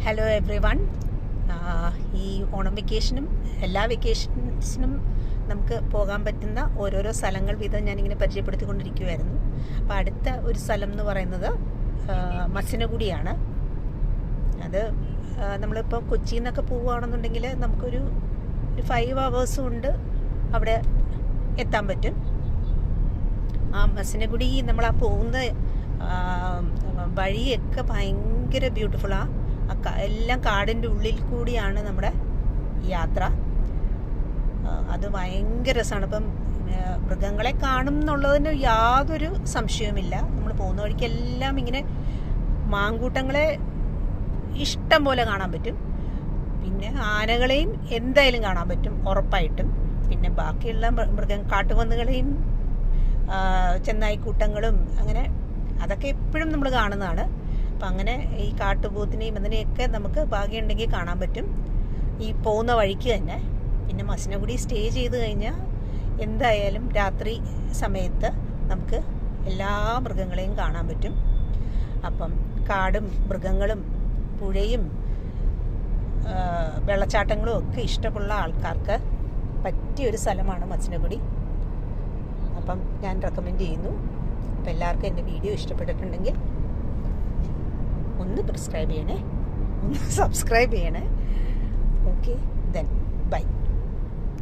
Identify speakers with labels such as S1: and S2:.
S1: Hello every one. ഈ ഓണം വെക്കേഷനും എല്ലാ വെക്കേഷൻസിനും നമുക്ക് പോകാൻ പറ്റുന്ന ഓരോരോ സ്ഥലങ്ങൾ വീതം ഞാനിങ്ങനെ പരിചയപ്പെടുത്തിക്കൊണ്ടിരിക്കുമായിരുന്നു. അപ്പോൾ അടുത്ത ഒരു സ്ഥലം എന്ന് പറയുന്നത് മസിനഗുഡിയാണ്. അത് നമ്മളിപ്പോൾ കൊച്ചിയിൽ നിന്നൊക്കെ പോവുകയാണെന്നുണ്ടെങ്കിൽ നമുക്കൊരു 5 hours കൊണ്ട് അവിടെ എത്താൻ പറ്റും. ആ മസിനഗുഡി നമ്മൾ പോകുന്ന വഴിയൊക്കെ ഭയങ്കര ബ്യൂട്ടിഫുള്ളാണ്. എല്ലാം കാടിൻ്റെ ഉള്ളിൽ കൂടിയാണ് നമ്മുടെ യാത്ര. അത് ഭയങ്കര രസമാണ്. ഇപ്പം മൃഗങ്ങളെ കാണും എന്നുള്ളതിന് യാതൊരു സംശയവുമില്ല. നമ്മൾ പോകുന്ന വഴിക്കെല്ലാം ഇങ്ങനെ മാങ്കൂട്ടങ്ങളെ ഇഷ്ടം പോലെ കാണാൻ പറ്റും. പിന്നെ ആനകളെയും എന്തായാലും കാണാൻ പറ്റും ഉറപ്പായിട്ടും. പിന്നെ ബാക്കിയുള്ള കാട്ടുപന്നികളെയും ചെന്നായിക്കൂട്ടങ്ങളും അങ്ങനെ അതൊക്കെ എപ്പോഴും നമ്മൾ കാണുന്നതാണ്. അപ്പം അങ്ങനെ ഈ കാട്ടുപോത്തിനെയും അതിനെയൊക്കെ നമുക്ക് ഭാഗ്യമുണ്ടെങ്കിൽ കാണാൻ പറ്റും ഈ പോകുന്ന വഴിക്ക് തന്നെ. പിന്നെ മസിനഗുഡി സ്റ്റേ ചെയ്ത് കഴിഞ്ഞാൽ എന്തായാലും രാത്രി സമയത്ത് നമുക്ക് എല്ലാ മൃഗങ്ങളെയും കാണാൻ പറ്റും. അപ്പം കാടും മൃഗങ്ങളും പുഴയും വെള്ളച്ചാട്ടങ്ങളും ഒക്കെ ഇഷ്ടമുള്ള ആൾക്കാർക്ക് പറ്റിയൊരു സ്ഥലമാണ് മസിനഗുഡി. അപ്പം ഞാൻ റെക്കമെൻഡ് ചെയ്യുന്നു. അപ്പം എല്ലാവർക്കും എൻ്റെ വീഡിയോ ഇഷ്ടപ്പെട്ടിട്ടുണ്ടെങ്കിൽ ഒന്ന് സബ്സ്ക്രൈബ് ചെയ്യണേ. Okay, then bye.